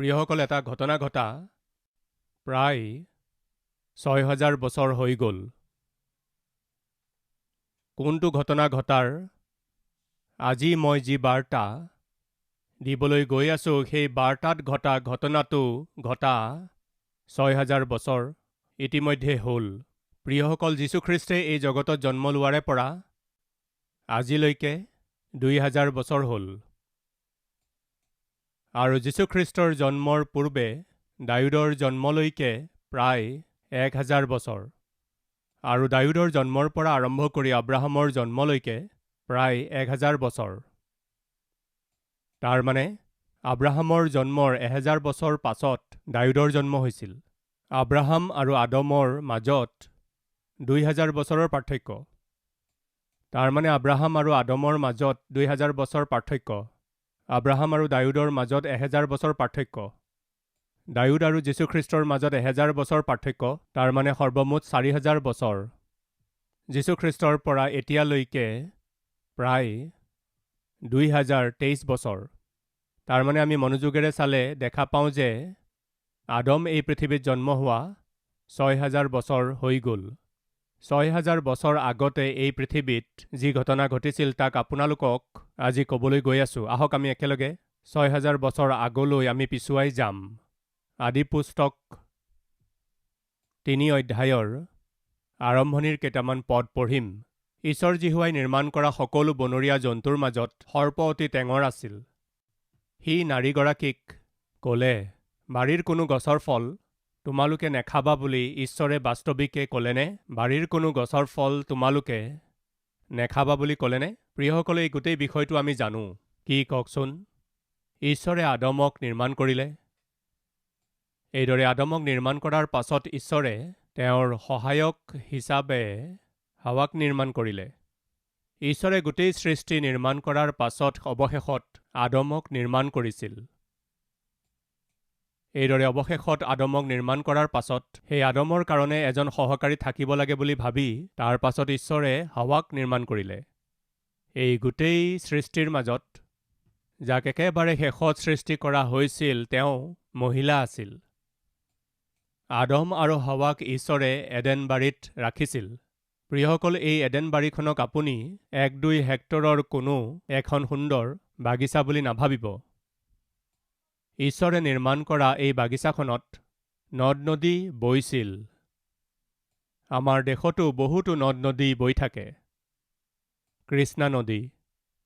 প্ৰিয়সকল, এটা ঘটনা ঘটা প্ৰায় ৬,০০০ বছৰ হৈ গ'ল। কোনটো ঘটনা ঘটাৰ আজি মই যি বাৰ্তা দিবলৈ গৈ আছোঁ, সেই বাৰ্তাত ঘটা ঘটনাটো ঘটা ৬,০০০ বছৰ ইতিমধ্যে হ'ল। প্ৰিয়সকল, যীশুখ্ৰীষ্টে এই জগতত জন্ম লোৱাৰে পৰা আজিলৈকে ২,০০০ বছৰ হ'ল। আৰু যীশুখ্ৰীষ্টৰ জন্মৰ পূৰ্বে ডায়ুদৰ জন্মলৈকে প্ৰায় ১,০০০ বছৰ, আৰু ডায়ুদৰ জন্মৰ পৰা আৰম্ভ কৰি আব্ৰাহামৰ জন্মলৈকে প্ৰায় ১,০০০ বছৰ। তাৰমানে আব্ৰাহামৰ জন্মৰ ১,০০০ বছৰ পাছত ডায়ুদৰ জন্ম হৈছিল। আব্ৰাহাম আৰু আদমৰ মাজত ২,০০০ বছৰৰ পাৰ্থক্য। তাৰমানে আব্ৰাহাম আৰু আদমৰ মাজত ২,০০০ বছৰ পাৰ্থক্য। আব্ৰাহাম আৰু ডায়ুদৰ মাজত ১,০০০ বছৰ পাৰ্থক্য। ডায়ুদ আৰু যীশুখ্ৰীষ্টৰ মাজত ১,০০০ বছৰ পাৰ্থক্য। তাৰমানে সৰ্বমুঠ ৪,০০০ বছৰ। যীশুখ্ৰীষ্টৰ পৰা এতিয়ালৈকে প্ৰায় ২,০২৩ বছৰ। তাৰমানে আমি মনোযোগেৰে চালে দেখা পাওঁ যে আদম এই পৃথিৱীত জন্ম হোৱা ৬,০০০ বছৰ হৈ গ'ল। ৬,০০০ বছৰ আগতে এই পৃথিৱীত যি ঘটনা ঘটিছিল তাক আপোনালোকক আজি ক'বলৈ গৈ আছোঁ। আহক আমি একেলগে ৬,০০০ বছৰ আগলৈ আমি পিছুৱাই যাম। আদি পুস্তক ৩ অধ্যায়ৰ আৰম্ভণিৰ কেইটামান পদ পঢ়িম। ঈশ্বৰ জিহুৱাই নিৰ্মাণ কৰা সকলো বনৰীয়া জন্তুৰ মাজত সৰ্প অতি টেঙৰ আছিল। সি নাৰীগৰাকীক ক'লে, বাৰীৰ কোনো গছৰ ফল তোমালোকে নেখাবা বুলি ঈশ্বৰে বাস্তৱিকে ক'লেনে? বাৰীৰ কোনো গছৰ ফল তোমালোকে নেখাবা বুলি ক'লেনে? প্ৰিয়সকলে, এই গোটেই বিষয়টো আমি জানো। কি কওকচোন? ঈশ্বৰে আদমক নিৰ্মাণ কৰিলে। এইদৰে আদমক নিৰ্মাণ কৰাৰ পাছত ঈশ্বৰে তেওঁৰ সহায়ক হিচাপে হাৱাক নিৰ্মাণ কৰিলে। ঈশ্বৰে গোটেই সৃষ্টি নিৰ্মাণ কৰাৰ পাছত অৱশেষত আদমক নিৰ্মাণ কৰিছিল। এইদৰে অৱশেষত আদমক নিৰ্মাণ কৰাৰ পাছত সেই আদমৰ কাৰণে এজন সহকাৰী থাকিব লাগে বুলি ভাবি তাৰ পাছত ঈশ্বৰে হাৱাক নিৰ্মাণ কৰিলে। এই গোটেই সৃষ্টিৰ মাজত যাক একেবাৰে শেষত সৃষ্টি কৰা হৈছিল তেওঁ মহিলা আছিল। আদম আৰু হাৱাক ঈশ্বৰে এডেন বাৰীত ৰাখিছিল। প্ৰিয়সকল, এই এডেন বাৰীখনক আপুনি ১-২ হেক্টৰৰ কোনো এখন সুন্দৰ বাগিচা বুলি নাভাবিব। ঈশ্বৰে নিৰ্মাণ কৰা এই বাগিচাখনত নদ নদী বৈছিল। আমাৰ দেশতো বহুতো নদ নদী বৈ থাকে। কৃষ্ণা নদী,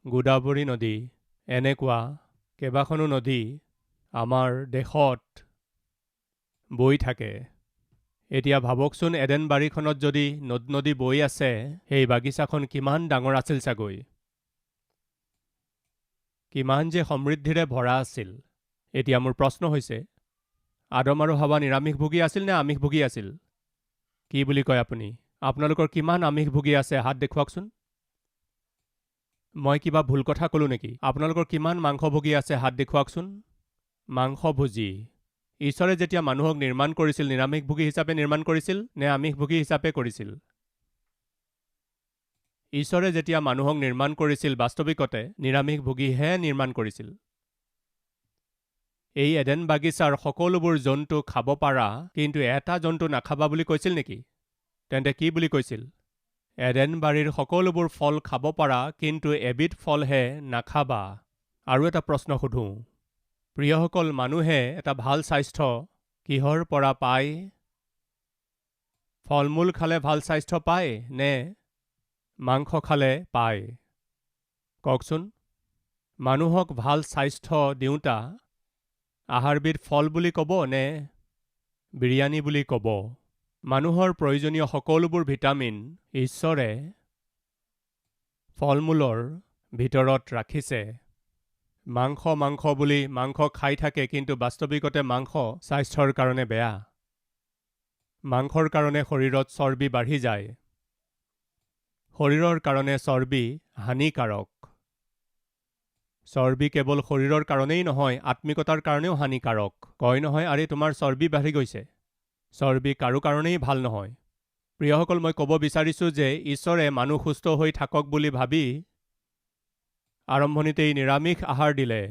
গোদাবৰী নদী, এনেকুৱা কেইবাখনো নদী আমাৰ দেশত বৈ থাকে। এতিয়া ভাবকচোন, এডেন বাৰীখনত যদি নদ নদী বৈ আছে, সেই বাগিচাখন কিমান ডাঙৰ আছিল চাগৈ। কিমান যে সমৃদ্ধিৰে ভৰা আছিল। এতিয়া মোৰ প্ৰশ্ন হৈছে, আদম আৰু হাৱা নিৰামিষভোগী আছিল নে আমিষভোগী আছিল? কি বুলি কয় আপুনি? আপোনালোকৰ কিমান আমিষভোগী আছে হাত দেখুৱাওকচোন। মই কিবা ভুল কথা ক'লোঁ নেকি? আপোনালোকৰ কিমান মাংসভোগী আছে হাত দেখুৱাওকচোন। মাংসভোজী। ঈশ্বৰে যেতিয়া মানুহক নিৰ্মাণ কৰিছিল, নিৰামিষভোগী হিচাপে নিৰ্মাণ কৰিছিল নে আমিষভোগী হিচাপে কৰিছিল? ঈশ্বৰে যেতিয়া মানুহক নিৰ্মাণ কৰিছিল, বাস্তৱিকতে নিৰামিষভোগীহে নিৰ্মাণ কৰিছিল। এই এডেন বাগিচাৰ সকলোবোৰ জন্তু খাব পাৰা, কিন্তু এটা জন্তু নাখাবা বুলি কৈছিল নেকি? তেন্তে কি বুলি কৈছিল? এডেন বাৰীৰ সকলোবোৰ ফল খাব পাৰা, কিন্তু এবিধ ফলহে নাখাবা। আৰু এটা প্ৰশ্ন সোধোঁ। প্ৰিয়সকল, মানুহে এটা ভাল স্বাস্থ্য কিহৰ পৰা পায়? ফল মূল খালে ভাল স্বাস্থ্য পায় নে মাংস খালে পায়? কওকচোন। মানুহক ভাল স্বাস্থ্য দিওঁতা আহাৰবিধ ফল বুলি ক'ব নে বিৰিয়ানী বুলি ক'ব? মানুহৰ প্ৰয়োজনীয় সকলোবোৰ ভিটামিন ঈশ্বৰে ফল মূলৰ ভিতৰত ৰাখিছে। মাংস বুলি মাংস খাই থাকে, কিন্তু বাস্তৱিকতে মাংস স্বাস্থ্যৰ কাৰণে বেয়া। মাংসৰ কাৰণে শৰীৰত চৰ্বি বাঢ়ি যায়। শৰীৰৰ কাৰণে চৰ্বি হানিকাৰক। চৰ্বি কেৱল শৰীৰৰ কাৰণেই নহয়, আত্মিকতাৰ কাৰণেও হানিকাৰক। কয় নহয়, আৰে তোমাৰ চৰ্বি বাঢ়ি গৈছে। চৰ্বি কাৰো কাৰণেই ভাল নহয়। প্ৰিয়সকল, মই ক'ব বিচাৰিছোঁ যে ঈশ্বৰে মানুহ সুস্থ হৈ থাকক বুলি ভাবি আৰম্ভণিতেই নিৰামিষ আহাৰ দিলে।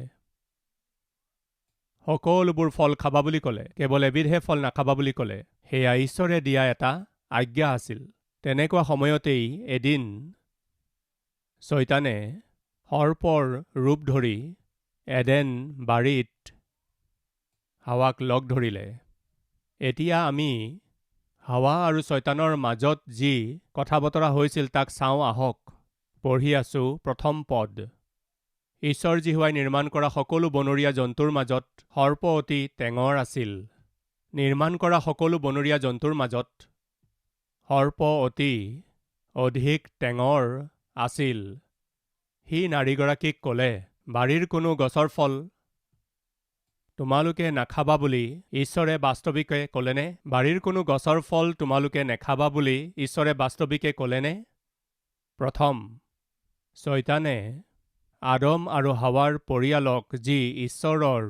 সকলোবোৰ ফল খাবা বুলি ক'লে, কেৱল এবিধহে ফল নাখাবা বুলি ক'লে। সেয়া ঈশ্বৰে দিয়া এটা আজ্ঞা আছিল। তেনেকুৱা সময়তেই এদিন শয়তানে সৰ্পৰ ৰূপ ধৰি এডেন বাৰীত হাৱাক লগ ধৰিলে। এতিয়া আমি হাৱা আৰু শয়তানৰ মাজত যি কথা বতৰা হৈছিল তাক চাওঁ আহক। পঢ়ি আছোঁ ১ম পদ। ঈশ্বৰ জিহুৱাই নিৰ্মাণ কৰা সকলো বনৰীয়া জন্তুৰ মাজত সৰ্প অতি টেঙৰ আছিল। নিৰ্মাণ কৰা সকলো বনৰীয়া জন্তুৰ মাজত সৰ্প অতি অধিক টেঙৰ আছিল। সি নাৰীগৰাকীক ক'লে, বাৰীৰ কোনো গছৰ ফল তোমালোকে নাখাবা বুলি ঈশ্বৰে বাস্তৱিকে ক'লেনে? বাৰীৰ কোনো গছৰ ফল তোমালোকে নেখাবা বুলি ঈশ্বৰে বাস্তৱিকে ক'লেনে? প্ৰথম, শয়তানে আদম আৰু হাৱাৰ পৰিয়ালক যি ঈশ্বৰৰ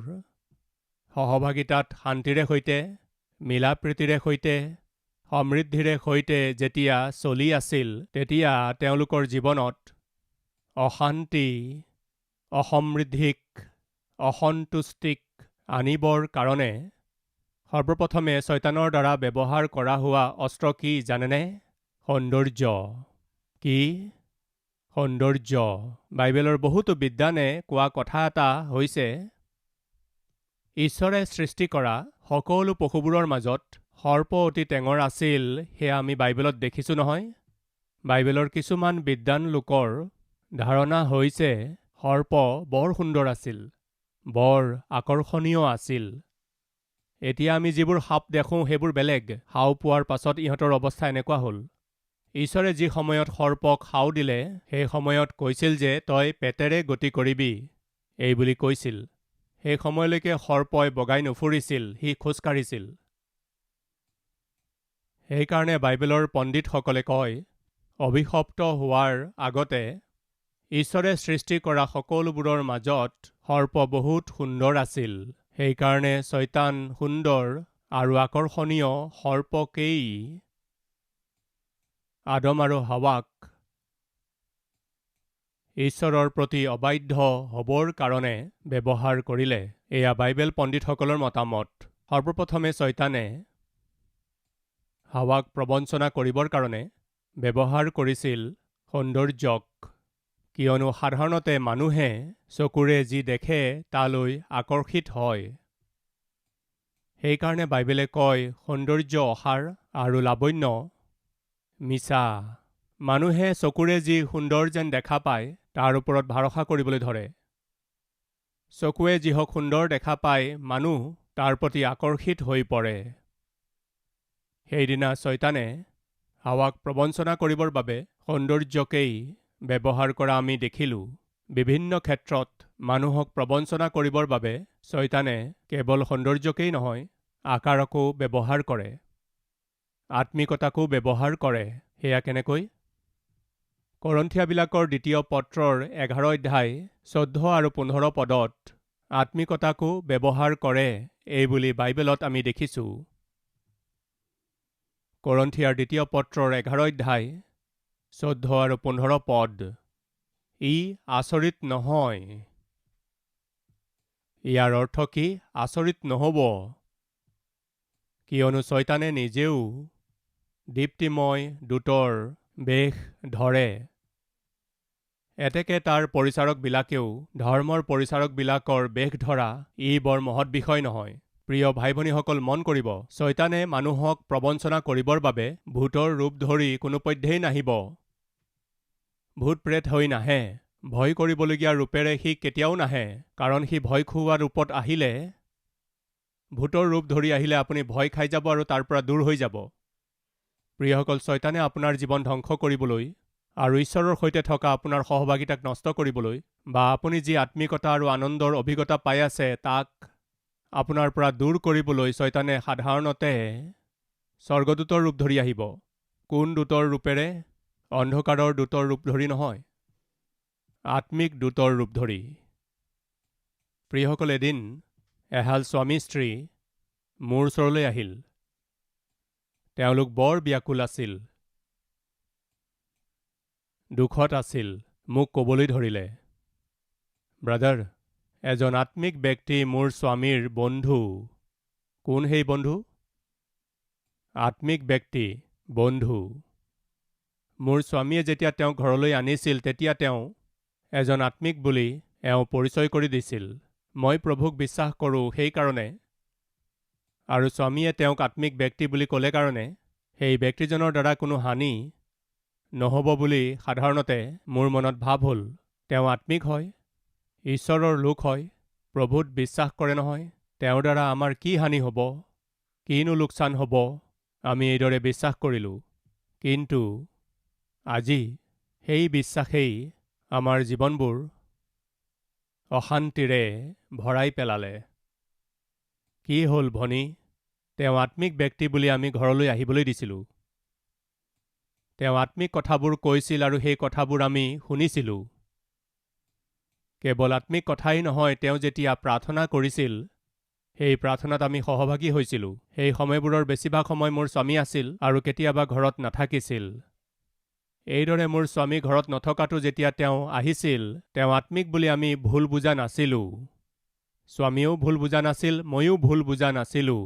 সহভাগিতাত শান্তিৰে সৈতে, মিলা প্ৰীতিৰে সৈতে, সমৃদ্ধিৰে সৈতে যেতিয়া চলি আছিল, তেতিয়া তেওঁলোকৰ জীৱনত অশান্তি, অসমৃদ্ধিক, অসন্তুষ্টিক আনিবৰ কাৰণে সৰ্বপ্ৰথমে শয়তানৰ দ্বাৰা ব্যৱহাৰ কৰা হোৱা অস্ত্ৰ কি জানেনে? সৌন্দৰ্য। কি? সৌন্দৰ্য। বাইবেলৰ বহুতো বিদ্বানে কোৱা কথা এটা হৈছে, ঈশ্বৰে সৃষ্টি কৰা সকলো পশুবোৰৰ মাজত সৰ্প অতি টেঙৰ আছিল। সেয়া আমি বাইবেলত দেখিছোঁ নহয়। বাইবেলৰ কিছুমান বিদ্বান লোকৰ ধাৰণা হৈছে সৰ্প বৰ সুন্দৰ আছিল, বৰ আকৰ্ষণীয় আছিল। এতিয়া আমি যিবোৰ সাপ দেখোঁ সেইবোৰ বেলেগ। সাও পোৱাৰ পাছত ইহঁতৰ অৱস্থা এনেকুৱা হ'ল। ঈশ্বৰে যি সময়ত সৰ্পক সাও দিলে সেই সময়ত কৈছিল যে তই পেটেৰে গতি কৰিবি, এই বুলি কৈছিল। সেই সময়লৈকে সৰ্পই বগাই নুফুৰিছিল, সি খোজকাঢ়িছিল। সেইকাৰণে বাইবেলৰ পণ্ডিতসকলে কয়, অভিশপ্ত হোৱাৰ আগতে ঈশ্বৰে সৃষ্টি কৰা সকলোবোৰৰ মাজত সৰ্প বহুত সুন্দৰ আছিল। সেইকাৰণে শয়তান সুন্দৰ আৰু আকৰ্ষণীয় সৰ্পকেই আদম আৰু হাৱাক ঈশ্বৰৰ প্ৰতি অবাধ্য হ'বৰ কাৰণে ব্যৱহাৰ কৰিলে। এয়া বাইবেল পণ্ডিতসকলৰ মতামত। সৰ্বপ্ৰথমে শয়তানে হাৱাক প্ৰবঞ্চনা কৰিবৰ কাৰণে ব্যৱহাৰ কৰিছিল সৌন্দৰ্যক, কিয়নো সাধাৰণতে মানুহে চকুৰে যি দেখে তালৈ আকৰ্ষিত হয়। সেইকাৰণে বাইবেলে কয় সৌন্দৰ্য অসাৰ আৰু লাৱণ্য মিছা। মানুহে চকুৰে যি সুন্দৰ যেন দেখা পায় তাৰ ওপৰত ভৰসা কৰিবলৈ ধৰে। চকুৱে যিহক সুন্দৰ দেখা পায় মানুহ তাৰ প্ৰতি আকৰ্ষিত হৈ পৰে। সেইদিনা শয়তানে হাৱাক প্ৰবঞ্চনা কৰিবৰ বাবে সৌন্দৰ্যকেই ব্যৱহাৰ কৰা আমি দেখিলোঁ। বিভিন্ন ক্ষেত্ৰত মানুহক প্ৰবঞ্চনা কৰিবৰ বাবে শয়তানে কেৱল সৌন্দৰ্যকেই নহয়, আকাৰকো ব্যৱহাৰ কৰে, আত্মিকতাকো ব্যৱহাৰ কৰে। সেয়া কেনেকৈ? কৰিন্থীয়াবিলাকৰ ২য় পত্ৰৰ ১১ অধ্যায় ১৪ আৰু ১৫ পদত আত্মিকতাকো ব্যৱহাৰ কৰে এই বুলি বাইবেলত আমি দেখিছোঁ। কৰিন্থীয়াৰ ২য় পত্ৰৰ ১১ অধ্যায় ১৪ আৰু ১৫ পদ। ই আচৰিত নহয়। ইয়াৰ অৰ্থ কি? আচৰিত নহ'ব, কিয়নো শয়তানে নিজেও দীপ্তিময় দূতৰ বেশ ধৰে। এতেকে তাৰ পৰিচাৰকবিলাকেও ধৰ্মৰ পৰিচাৰকবিলাকৰ বেশ ধৰা ই বৰ মহৎ বিষয় নহয়। প্ৰিয় ভাই ভনীসকল, মন কৰিব, শয়তানে মানুহক প্ৰবঞ্চনা কৰিবৰ বাবে ভূতৰ ৰূপ ধৰি কোনোপধ্যেই নাহিব। ভূত প্ৰেত হৈ নাহে। ভয় কৰিবলগীয়া ৰূপেৰে সি কেতিয়াও নাহে, কাৰণ সি ভয় খুওৱা ৰূপত আহিলে, ভূতৰ ৰূপ ধৰি আহিলে আপুনি ভয় খাই যাব আৰু তাৰ পৰা দূৰ হৈ যাব। প্ৰিয়সকল, শয়তানে আপোনাৰ জীৱন ধ্বংস কৰিবলৈ আৰু ঈশ্বৰৰ সৈতে থকা আপোনাৰ সহভাগিতাক নষ্ট কৰিবলৈ বা আপুনি যি আত্মিকতা আৰু আনন্দৰ অভিজ্ঞতা পাই আছে তাক আপোনাৰ পৰা দূৰ কৰিবলৈ শয়তানে সাধাৰণতে স্বৰ্গদূতৰ ৰূপ ধৰি আহিব। কোন দূতৰ ৰূপেৰে? অন্ধকাৰৰ দূতৰ ৰূপ ধৰি নহয়, আত্মিক দূতৰ ৰূপ ধৰি। প্ৰিয়সকল, এদিন এহাল স্বামী স্ত্ৰী মোৰ ওচৰলৈ আহিল। তেওঁলোক বৰ ব্যাকুল আছিল, দুখত আছিল। মোক ক'বলৈ ধৰিলে, ব্ৰাদাৰ, এজন আত্মিক ব্যক্তি মোৰ স্বামীৰ বন্ধু। কোন সেই বন্ধু? আত্মিক ব্যক্তি, বন্ধু। মোৰ স্বামীয়ে যেতিয়া তেওঁক ঘৰলৈ আনিছিল তেতিয়া তেওঁ এজন আত্মিক বুলি পৰিচয় কৰি দিছিল। মই প্ৰভুক বিশ্বাস কৰোঁ সেইকাৰণে, আৰু স্বামীয়ে তেওঁক আত্মিক ব্যক্তি বুলি ক'লে কাৰণে সেই ব্যক্তিজনৰ দ্বাৰা কোনো হানি নহ'ব বুলি সাধাৰণতে মোৰ মনত ভাৱ হ'ল। তেওঁ আত্মিক হয়, ঈশ্বৰৰ লোক হয়, প্ৰভুত বিশ্বাস কৰে নহয়, তেওঁৰ দ্বাৰা আমাৰ কি হানি হ'ব, কিনো লোকচান হ'ব, আমি এইদৰে বিশ্বাস কৰিলোঁ। কিন্তু আজি সেই বিশ্বাসেই আমাৰ জীৱনবোৰ অশান্তিৰে ভৰাই পেলালে। কি হ'ল ভনী? তেওঁ আত্মিক ব্যক্তি বুলি আমি ঘৰলৈ আহিবলৈ দিছিলোঁ। তেওঁ আত্মিক কথাবোৰ কৈছিল আৰু সেই কথাবোৰ আমি শুনিছিলোঁ। কেৱল আত্মিক কথাই নহয়, তেওঁ যেতিয়া প্ৰাৰ্থনা কৰিছিল সেই প্ৰাৰ্থনাত আমি সহভাগী হৈছিলোঁ। সেই সময়বোৰৰ বেছিভাগ সময় মোৰ স্বামী আছিল আৰু কেতিয়াবা ঘৰত নাথাকিছিল। এইদৰে মোৰ স্বামী ঘৰত নথকাটো যেতিয়া তেওঁ আহিছিল, তেওঁ আত্মিক বুলি আমি ভুল বুজা নাছিলোঁ। স্বামীয়েও ভুল বুজা নাছিল, ময়ো ভুল বুজা নাছিলোঁ।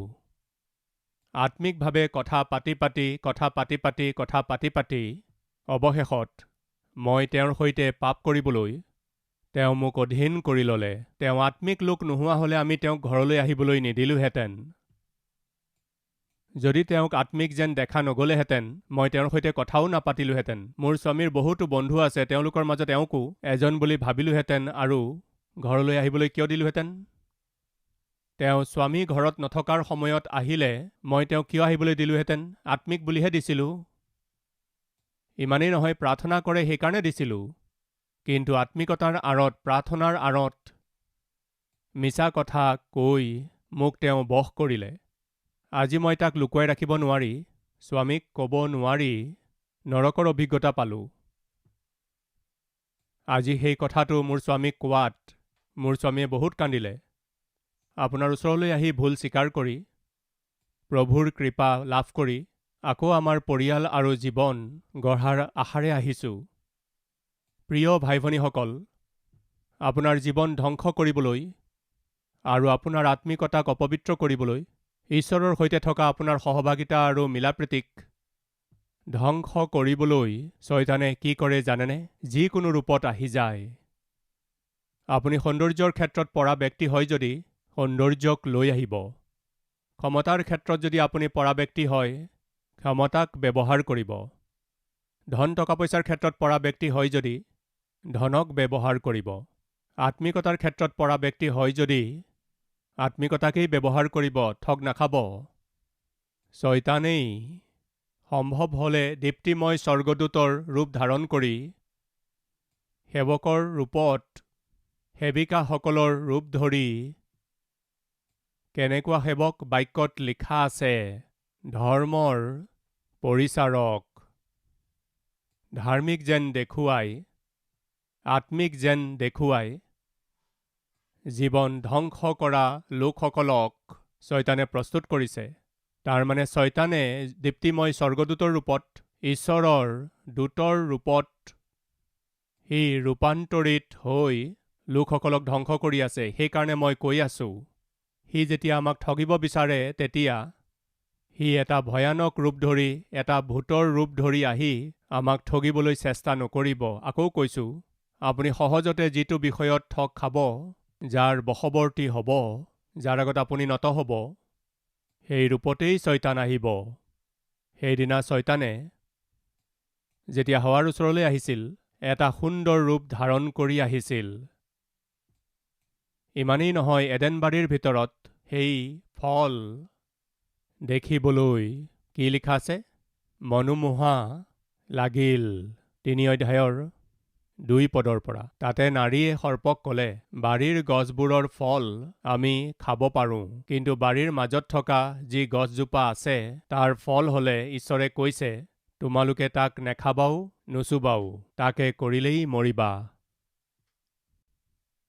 আত্মিকভাৱে কথা পাতি পাতি অৱশেষত মই তেওঁৰ সৈতে পাপ কৰিবলৈ তেওঁ মোক অধীন কৰি ল'লে। তেওঁ আত্মিক লোক নোহোৱা হ'লে আমি তেওঁক ঘৰলৈ আহিবলৈ নিদিলোঁহেঁতেন। যদি তেওঁক আত্মিক যেন দেখা নগ'লেহেঁতেন, মই তেওঁৰ সৈতে কথাও নাপাতিলোহেঁতেন। মোৰ স্বামীৰ বহুতো বন্ধু আছে, তেওঁলোকৰ মাজত এওঁকো এজন বুলি ভাবিলোহেঁতেন আৰু ঘৰলৈ আহিবলৈ কিয় দিলোহেঁতেন? তেওঁ স্বামী ঘৰত নথকাৰ সময়ত আহিলে মই তেওঁক কিয় আহিবলৈ দিলোহেঁতেন? আত্মিক বুলিহে দিছিলোঁ। ইমানেই নহয়, প্ৰাৰ্থনা কৰে সেইকাৰণে দিছিলোঁ। কিন্তু আত্মিকতাৰ আঁৰত, প্ৰাৰ্থনাৰ আঁৰত মিছা কথা কৈ মোক তেওঁ বশ কৰিলে। আজি মই তাক লুকুৱাই ৰাখিব নোৱাৰি, স্বামীক ক'ব নোৱাৰি নৰকৰ অভিজ্ঞতা পালোঁ। আজি সেই কথাটো মোৰ স্বামীক কোৱাত মোৰ স্বামীয়ে বহুত কান্দিলে। আপোনাৰ ওচৰলৈ আহি ভুল স্বীকাৰ কৰি, প্ৰভুৰ কৃপা লাভ কৰি আকৌ আমাৰ পৰিয়াল আৰু জীৱন গঢ়াৰ আশাৰে আহিছোঁ। প্ৰিয় ভাই ভনীসকল, আপোনাৰ জীৱন ধ্বংস কৰিবলৈ আৰু আপোনাৰ আত্মিকতাক অপবিত্ৰ কৰিবলৈ, ঈশ্বৰৰ সৈতে থকা আপোনাৰ সহভাগিতা আৰু মিলাপ্ৰীতিক ধ্বংস কৰিবলৈ শয়তানে কি কৰে জানেনে? যিকোনো ৰূপত আহি যায়। আপুনি সৌন্দৰ্যৰ ক্ষেত্ৰত পৰা ব্যক্তি হয় যদি সৌন্দৰ্যক লৈ আহিব। ক্ষমতাৰ ক্ষেত্ৰত যদি আপুনি পৰা ব্যক্তি হয়, ক্ষমতাক ব্যৱহাৰ কৰিব। ধন টকা পইচাৰ ক্ষেত্ৰত পৰা ব্যক্তি হয় যদি ধনক ব্যৱহাৰ কৰিব। আত্মিকতাৰ ক্ষেত্ৰত পৰা ব্যক্তি হয় যদি আত্মিকতাকেই ব্যৱহাৰ কৰিব, ঠগ নাখাব। শয়তানেই সম্ভৱ হ'লে দীপ্তিময় স্বৰ্গদূতৰ ৰূপ ধাৰণ কৰি সেৱকৰ ৰূপত সেৱিকাসকলৰ ৰূপ ধৰি, কেনেকুৱা সেৱক? বাক্যত লিখা আছে, ধৰ্মৰ পৰিচাৰক। ধাৰ্মিক যেন দেখুৱাই, আত্মিক যেন দেখুৱাই জীৱন ধ্বংস কৰা লোকসকলক শয়তানে প্ৰস্তুত কৰিছে। তাৰমানে শয়তানে দীপ্তিময় স্বৰ্গদূতৰ ৰূপত, ঈশ্বৰৰ দূতৰ ৰূপত সি ৰূপান্তৰিত হৈ লোকসকলক ধ্বংস কৰি আছে। সেইকাৰণে মই কৈ আছোঁ, সি যেতিয়া আমাক ঠগিব বিচাৰে তেতিয়া সি এটা ভয়ানক ৰূপ ধৰি, এটা ভূতৰ ৰূপ ধৰি আহি আমাক ঠগিবলৈ চেষ্টা নকৰিব। আকৌ কৈছোঁ, আপুনি সহজতে যিটো বিষয়ত ঠগ খাব, যাৰ বশৱৰ্তী হ'ব, যাৰ আগত আপুনি নত হ'ব, সেই ৰূপতেই শয়তান আহিব। সেইদিনা শয়তানে যেতিয়া হাৱাৰ ওচৰলৈ আহিছিল, এটা সুন্দৰ ৰূপ ধাৰণ কৰি আহিছিল। ইমানেই নহয়, এডেনবাৰীৰ ভিতৰত সেই ফল দেখিবলৈ কি লিখা আছে? মনোমোহা লাগিল। ৩ অধ্যায়ৰ ২ পদৰ পৰা। তাতে নাৰীয়ে সৰ্পক ক'লে, বাৰীৰ গছবোৰৰ ফল আমি খাব পাৰোঁ, কিন্তু বাৰীৰ মাজত থকা যি গছজোপা আছে তাৰ ফল হ'লে ঈশ্বৰে কৈছে, তোমালোকে তাক নেখাবাও, নুচুবাও, তাকে কৰিলেই মৰিবা।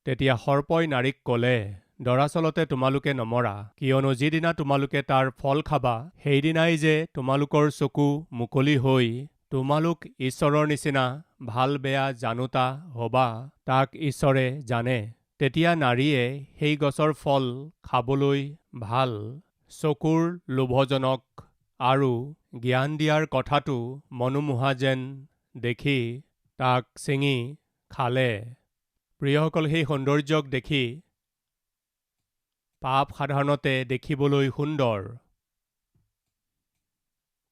তেতিয়া সৰ্পই নাৰীক ক'লে, দৰাচলতে তোমালোকে নমৰা, কিয়নো যিদিনা তোমালোকে তাৰ ফল খাবা, সেইদিনাই যে তোমালোকৰ চকু মুকলি হৈ তোমালোক ঈশ্বৰৰ নিচিনা ভাল বেয়া জানোতা হ'বা, তাক ঈশ্বৰে জানে। তেতিয়া নাৰীয়ে সেই গছৰ ফল খাবলৈ ভাল, চকুৰ লোভজনক আৰু জ্ঞান দিয়াৰ কথাটো মনোমোহা যেন দেখি তাক ছিঙি খালে। প্ৰিয়সকল, সেই সৌন্দৰ্যক দেখি পাপ সাধাৰণতে দেখিবলৈ সুন্দৰ,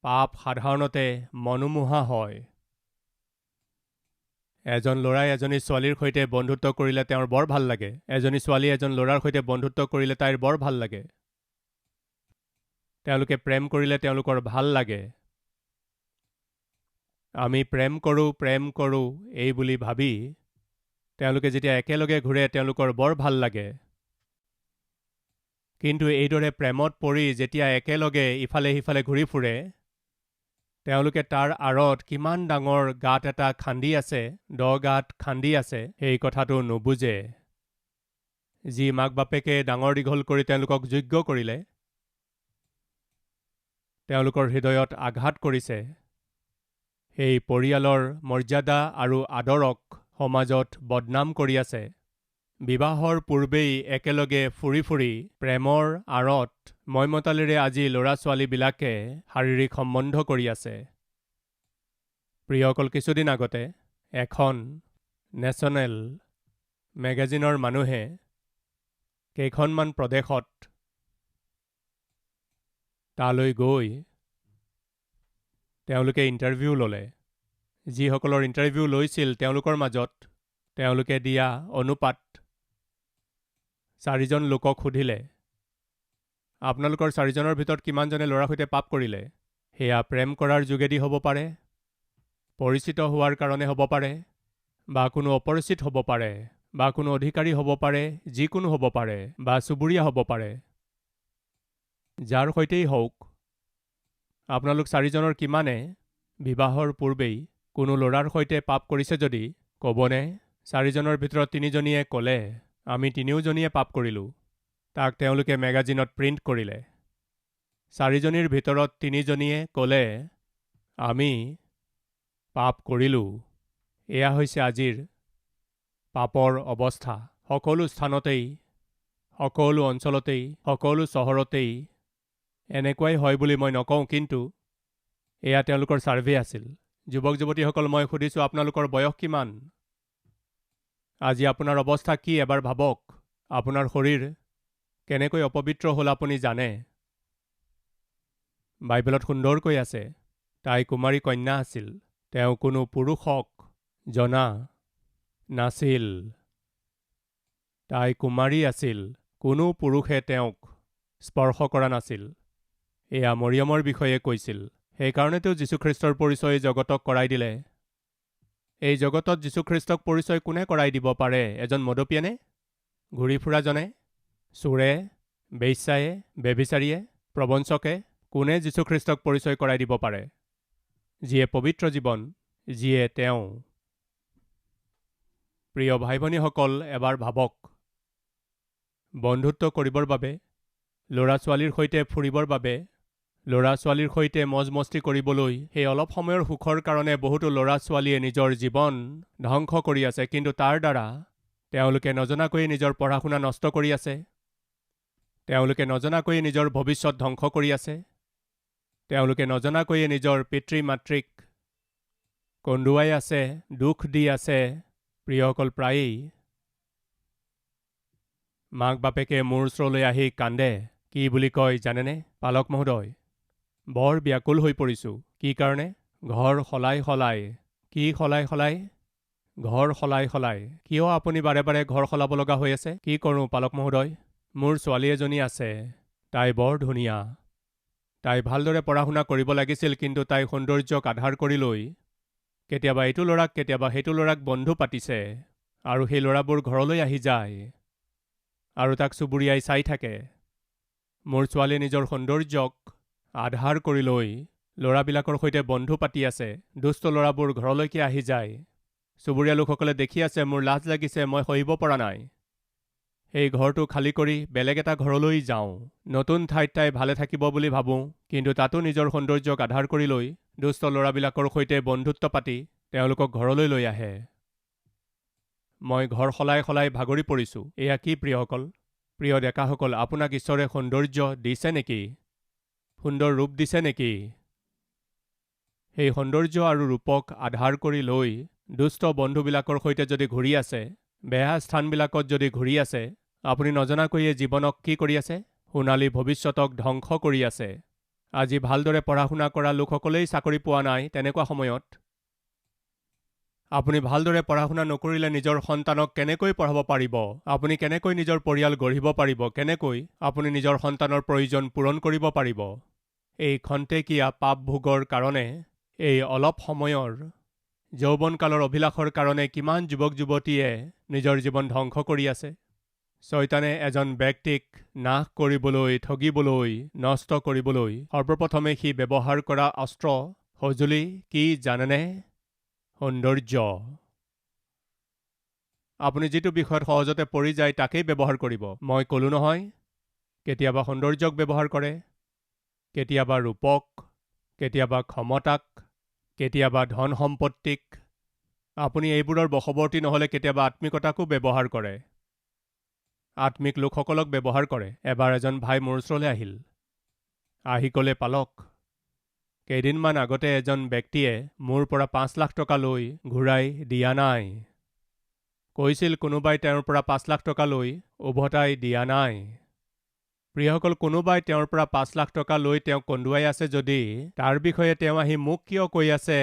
পাপ সাধাৰণতে মনোমোহা হয়। এজন ল'ৰাই এজনী ছোৱালীৰ সৈতে বন্ধুত্ব কৰিলে তেওঁৰ বৰ ভাল লাগে। এজনী ছোৱালীয়ে এজন ল'ৰাৰ সৈতে বন্ধুত্ব কৰিলে তাইৰ বৰ ভাল লাগে। তেওঁলোকে প্ৰেম কৰিলে তেওঁলোকৰ ভাল লাগে। আমি প্ৰেম কৰোঁ এই বুলি ভাবি তেওঁলোকে যেতিয়া একেলগে ঘূৰে তেওঁলোকৰ বৰ ভাল লাগে। কিন্তু এইদৰে প্ৰেমত পৰি যেতিয়া একেলগে ইফালে সিফালে ঘূৰি ফুৰে, তেওঁলোকে তাৰ আঁৰত কিমান ডাঙৰ গাঁত এটা খান্দি আছে, দ গাঁত খান্দি আছে, সেই কথাটো নুবুজে। যি মাক বাপেকে ডাঙৰ দীঘল কৰি তেওঁলোকক যোগ্য কৰিলে, তেওঁলোকৰ হৃদয়ত আঘাত কৰিছে, সেই পৰিয়ালৰ মৰ্যাদা আৰু আদৰক সমাজত বদনাম কৰি আছে। বিবাহৰ পূৰ্বেই একেলগে ফুৰি ফুৰি প্ৰেমৰ আঁৰত মইমতালিৰে আজি ল'ৰা ছোৱালীবিলাকে শাৰীৰিক সম্বন্ধ কৰি আছে। প্ৰিয়সকল, কিছুদিন আগতে এখন নেশ্যনেল মেগাজিনৰ মানুহে কেইখনমান প্ৰদেশত তালৈ গৈ তেওঁলোকে ইণ্টাৰভিউ ল'লে। যিসকলৰ ইণ্টাৰভিউ লৈছিল তেওঁলোকৰ মাজত তেওঁলোকে দিয়া অনুপাত 4জন লোকক সুধিলে, আপোনালোকৰ 4জনৰ ভিতৰত কিমানজনে ল'ৰাৰ সৈতে পাপ কৰিলে? সেয়া প্ৰেম কৰাৰ যোগেদি হ'ব পাৰে, পৰিচিত হোৱাৰ কাৰণে হ'ব পাৰে, বা কোনো অপৰিচিত হ'ব পাৰে, বা কোনো অধিকাৰী হ'ব পাৰে, যিকোনো হ'ব পাৰে, বা চুবুৰীয়া হ'ব পাৰে। যাৰ সৈতেই হওক, আপোনালোক 4জনৰ কিমানে বিবাহৰ পূৰ্বেই কোনো ল'ৰাৰ সৈতে পাপ কৰিছে যদি ক'বনে? 4জনৰ ভিতৰত 3জনীয়ে ক'লে, আমি 3জনীয়ে পাপ কৰিলোঁ। তাক তেওঁলোকে মেগাজিনত প্ৰিণ্ট কৰিলে। 4জনীৰ ভিতৰত 3জনীয়ে ক'লে, আমি পাপ কৰিলোঁ। এয়া হৈছে আজিৰ পাপৰ অৱস্থা। সকলো স্থানতেই, সকলো অঞ্চলতেই, সকলো চহৰতেই এনেকুৱাই হয় বুলি মই নকওঁ, কিন্তু এয়া তেওঁলোকৰ ছাৰ্ভে আছিল। যুৱক যুৱতীসকল, মই সুধিছোঁ, আপোনালোকৰ বয়স কিমান? আজি আপোনাৰ অৱস্থা কি এবাৰ ভাবক। আপোনাৰ শৰীৰ কেনেকৈ অপবিত্ৰ হ'ল আপুনি জানে। বাইবেলত সুন্দৰকৈ আছে, তাই কুমাৰী কন্যা আছিল, তেওঁ কোনো পুৰুষক জনা নাছিল। তাই কুমাৰী আছিল, কোনো পুৰুষে তেওঁক স্পৰ্শ কৰা নাছিল। এয়া মৰিয়মৰ বিষয়ে কৈছিল। সেইকাৰণেতো যীশুখ্ৰীষ্টৰ পৰিচয় জগতক কৰাই দিলে। এই জগতত যীশুখ্ৰীষ্টক পৰিচয় কোনে কৰাই দিব পাৰে? এজন মদপীয়ানে? ঘূৰি ফুৰাজনে? চোৰে? বেশ্যায়ে? ব্যভিচাৰীয়ে? প্ৰবঞ্চকে? কোনে যীশুখ্ৰীষ্টক পৰিচয় কৰাই দিব পাৰে? যিয়ে পবিত্ৰ জীৱন, যিয়ে তেওঁ। প্ৰিয় ভাই ভনীসকল, এবাৰ ভাবক, বন্ধুত্ব কৰিবৰ বাবে, ল'ৰা ছোৱালীৰ সৈতে ফুৰিবৰ বাবে, ল'ৰা ছোৱালীৰ সৈতে মজ মস্তি কৰিবলৈ সেই অলপ সময়ৰ সুখৰ কাৰণে বহুতো ল'ৰা ছোৱালীয়ে নিজৰ জীৱন ধ্বংস কৰি আছে। কিন্তু তাৰ দ্বাৰা তেওঁলোকে নজনাকৈয়ে নিজৰ পঢ়া শুনা নষ্ট কৰি আছে। তেওঁলোকে নজনাকৈয়ে নিজৰ ভৱিষ্যত ধ্বংস কৰি আছে। তেওঁলোকে নজনাকৈয়ে নিজৰ পিতৃ মাতৃক কন্দুৱাই আছে, দুখ দি আছে। প্ৰিয়সকল, প্ৰায়েই মাক বাপেকে মোৰ ওচৰলৈ আহি কান্দে। কি বুলি কয় জানেনে? পালক মহোদয়, বৰ ব্যাকুল হৈ পৰিছোঁ। কি কাৰণে? ঘৰ সলাই সলাই। কি সলাই সলাই? ঘৰ সলাই সলাই। কিয় আপুনি বাৰে বাৰে ঘৰ সলাব লগা হৈ আছে? কি কৰোঁ পালক মহোদয়? মোৰ ছোৱালী এজনী আছে, তাই বৰ ধুনীয়া। তাই ভালদৰে পঢ়া শুনা কৰিব লাগিছিল, কিন্তু তাই সৌন্দৰ্যক আধাৰ কৰি লৈ কেতিয়াবা এইটো ল'ৰাক কেতিয়াবা সেইটো ল'ৰাক বন্ধু পাতিছে, আৰু সেই ল'ৰাবোৰ ঘৰলৈ আহি যায় আৰু তাক চুবুৰীয়াই চাই থাকে। মোৰ ছোৱালীয়ে নিজৰ সৌন্দৰ্যক আধাৰ কৰি লৈ ল'ৰাবিলাকৰ সৈতে বন্ধু পাতি আছে। দুষ্ট ল'ৰাবোৰ ঘৰলৈকে আহি যায়। চুবুৰীয়া লোকসকলে দেখি আছে, মোৰ লাজ লাগিছে, মই সহিব পৰা নাই। সেই ঘৰটো খালী কৰি বেলেগ এটা ঘৰলৈ যাওঁ। নতুন ঠাইত তাই ভালে থাকিব বুলি ভাবোঁ, কিন্তু তাতো নিজৰ সৌন্দৰ্যক আধাৰ কৰি লৈ দুষ্ট ল'ৰাবিলাকৰ সৈতে বন্ধুত্ব পাতি তেওঁলোকক ঘৰলৈ লৈ আহে। মই ঘৰ সলাই সলাই ভাগৰি পৰিছোঁ। এয়া কি প্ৰিয়সকল? প্ৰিয় ডেকাসকল, আপোনাক ঈশ্বৰে সৌন্দৰ্য দিছে নেকি? সুন্দৰ ৰূপ দিছে নেকি? সেই সৌন্দৰ্য আৰু ৰূপক আধাৰ কৰি লৈ দুষ্ট বন্ধুবিলাকৰ সৈতে যদি ঘূৰি আছে, বেয়া স্থানবিলাকত যদি ঘূৰি আছে, আপুনি নজনাকৈয়ে জীৱনক কি কৰি আছে? সোণালী ভৱিষ্যতক ধ্বংস কৰি আছে। আজি ভালদৰে পঢ়া শুনা কৰা লোকসকলেই চাকৰি পোৱা নাই। তেনেকুৱা সময়ত আপুনি ভালদৰে পঢ়া শুনা নকৰিলে নিজৰ সন্তানক কেনেকৈ পঢ়াব পাৰিব? আপুনি কেনেকৈ নিজৰ পৰিয়াল গঢ়িব পাৰিব? কেনেকৈ আপুনি নিজৰ সন্তানৰ প্ৰয়োজন পূৰণ কৰিব পাৰিব? এই খন্তেকীয়া পাপভোগৰ কাৰণে, এই অলপ সময়ৰ যৌৱনকালৰ অভিলাষৰ কাৰণে কিমান যুৱক যুৱতীয়ে নিজৰ জীৱন ধ্বংস কৰি আছে। শয়তানে এজন ব্যক্তিক নাশ কৰিবলৈ, ঠগিবলৈ, নষ্ট কৰিবলৈ সৰ্বপ্ৰথমে সি ব্যৱহাৰ কৰা অস্ত্ৰ সঁজুলি কি জানেনে? সৌন্দৰ্য। আপুনি যিটো বিষয়ত সহজতে পৰি যায় তাকেই ব্যৱহাৰ কৰিব। মই ক'লো নহয়, কেতিয়াবা সৌন্দৰ্যক ব্যৱহাৰ কৰে, কেতিয়াবা ৰূপক, কেতিয়াবা ক্ষমতাক, কেতিয়াবা ধন সম্পত্তিক। আপুনি এইবোৰৰ বশৱৰ্তী নহ'লে কেতিয়াবা আত্মিকতাকো ব্যৱহাৰ কৰে, আত্মিক লোকসকলক ব্যৱহাৰ কৰে। এবাৰ এজন ভাই মোৰ ওচৰলৈ আহিল, আহি ক'লে, পালক, কেইদিনমান আগতে এজন ব্যক্তিয়ে মোৰ পৰা 5 লাখ টকা লৈ ঘূৰাই দিয়া নাই। কৈছিল কোনোবাই তেওঁৰ পৰা 5 লাখ টকা লৈ উভতাই দিয়া নাই। প্ৰিয়সকল, কোনোবাই তেওঁৰ পৰা 5 লাখ টকা লৈ তেওঁক কন্দুৱাই আছে যদি তাৰ বিষয়ে তেওঁ আহি মোক কিয় কৈ আছে?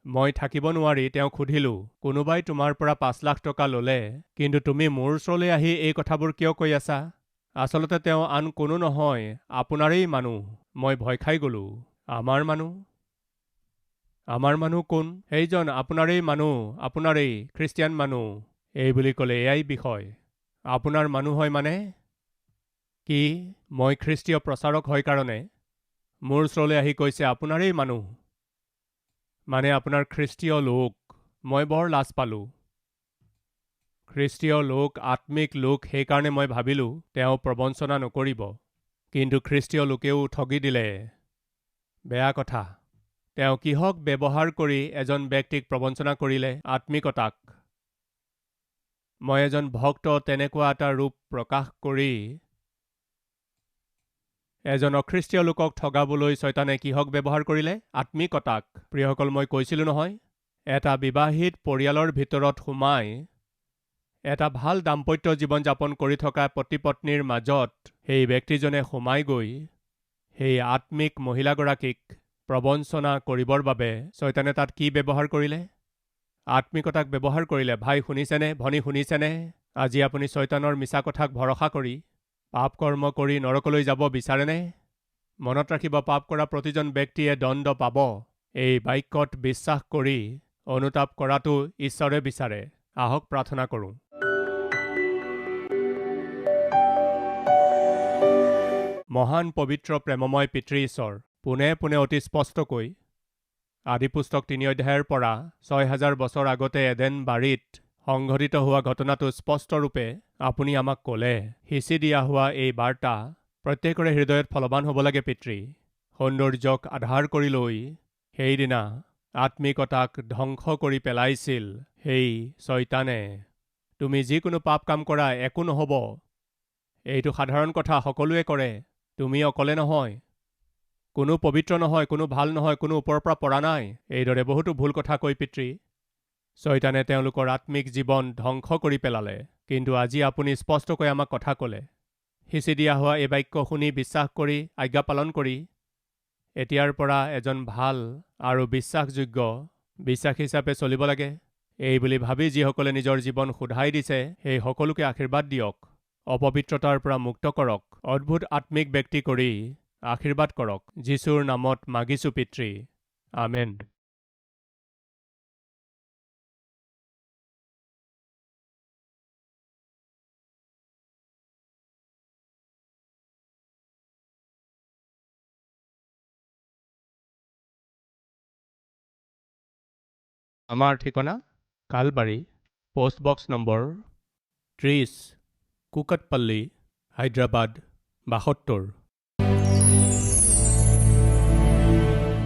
মই থাকিব নোৱাৰি তেওঁক সুধিলোঁ, কোনোবাই তোমাৰ পৰা 5 লাখ টকা ল'লে, কিন্তু তুমি মোৰ ওচৰলৈ আহি এই কথাবোৰ কিয় কৈ আছা? আচলতে তেওঁ আন কোনো নহয়, আপোনাৰেই মানুহ। মই ভয় খাই গ'লোঁ। আমাৰ মানুহ? আমাৰ মানুহ কোন? সেইজন আপোনাৰেই মানুহ, আপোনাৰেই খ্ৰীষ্টিয়ান মানুহ। এই বুলি ক'লে এয়াই বিষয়। আপোনাৰ মানুহ হয় মানে কি? মই খ্ৰীষ্টীয় প্ৰচাৰক হয় কাৰণে মোৰ ওচৰলৈ আহি কৈছে আপোনাৰেই মানুহ, মানে আপোনাৰ খ্ৰীষ্টীয় লোক। মই বৰ লাজ পালোঁ। খ্ৰীষ্টীয় লোক, আত্মিক লোক, সেইকাৰণে মই ভাবিলোঁ তেওঁ প্ৰবঞ্চনা নকৰিব। কিন্তু খ্ৰীষ্টীয় লোকেও ঠগি দিলে। বেয়া কথা। তেওঁ কিহক ব্যৱহাৰ কৰি এজন ব্যক্তিক প্ৰবঞ্চনা কৰিলে? আত্মিকতাক। মই এজন ভক্ত তেনেকুৱা এটা ৰূপ প্ৰকাশ কৰি এজন অখ্ৰীষ্টীয় লোকক ঠগাবলৈ শয়তানে কিহক ব্যৱহাৰ কৰিলে? আত্মিকতাক। প্ৰিয়সকল, মই কৈছিলোঁ নহয়, এটা বিবাহিত পৰিয়ালৰ ভিতৰত সোমাই এটা ভাল দাম্পত্য জীৱন যাপন কৰি থকা পতি পত্নীৰ মাজত সেই ব্যক্তিজনে সোমাই গৈ সেই আত্মিক মহিলাগৰাকীক প্ৰবঞ্চনা কৰিবৰ বাবে শয়তানে তাত কি ব্যৱহাৰ কৰিলে? আত্মিকতাক ব্যৱহাৰ কৰিলে। ভাই শুনিছেনে? ভনী শুনিছেনে? আজি আপুনি শয়তানৰ মিছা কথাক ভৰসা কৰি পাপ কৰ্ম কৰি নৰকলৈ যাব বিচাৰেনে? মনত ৰাখিব, পাপ কৰা প্ৰতিজন ব্যক্তিয়ে দণ্ড পাব। এই বাক্যত বিশ্বাস কৰি অনুতাপ কৰাটো ঈশ্বৰে বিচাৰে। আহক প্ৰাৰ্থনা কৰোঁ। মহান পবিত্ৰ প্ৰেমময় পিতৃ ঈশ্বৰ, পোনে পোনে অতি স্পষ্টকৈ আদিপুস্তক 3 অধ্যায়ৰ পৰা 6000 বছৰ আগতে এডেন বাৰীত সংঘটিত হোৱা ঘটনাটো স্পষ্টৰূপে আপুনি আমাক ক'লে। সিঁচি দিয়া হোৱা এই বাৰ্তা প্ৰত্যেকৰে হৃদয়ত ফলৱান হ'ব লাগে পিতৃ। সৌন্দৰ্যক আধাৰ কৰি লৈ সেইদিনা আত্মিকতাক ধ্বংস কৰি পেলাইছিল সেই শয়তানে। তুমি যিকোনো পাপ কাম কৰা, একো নহ'ব, এইটো সাধাৰণ কথা, সকলোৱে কৰে, তুমি অকলে নহয়। কোনো পবিত্ৰ নহয়, কোনো ভাল নহয়, কোনো ওপৰৰ পৰা পৰা নাই। এইদৰে বহুতো ভুল কথা কৈ পিতৃ শয়তানে তেওঁলোকৰ আত্মিক জীৱন ধ্বংস কৰি পেলালে। কিন্তু আজি আপুনি স্পষ্টকৈ আমাক কথা ক'লে। সিঁচি দিয়া হোৱা এই বাক্য শুনি বিশ্বাস কৰি আজ্ঞা পালন কৰি এতিয়াৰ পৰা এজন ভাল আৰু বিশ্বাসযোগ্য বিশ্বাসী হিচাপে চলিব লাগে, এই বুলি ভাবি যিসকলে নিজৰ জীৱন শোধাই দিছে সেই সকলোকে আশীৰ্বাদ দিয়ক, অপবিত্ৰতাৰ পৰা মুক্ত কৰক, অদ্ভুত আত্মিক ব্যক্তি কৰি আশীৰ্বাদ কৰক। যীশুৰ নামত মাগিছোঁ পিতৃ, আমেন। আমাৰ ঠিকনা কালবাৰী, পোষ্ট বক্স নম্বৰ 30, কুকটপল্লী, হায়দৰাবাদ 72।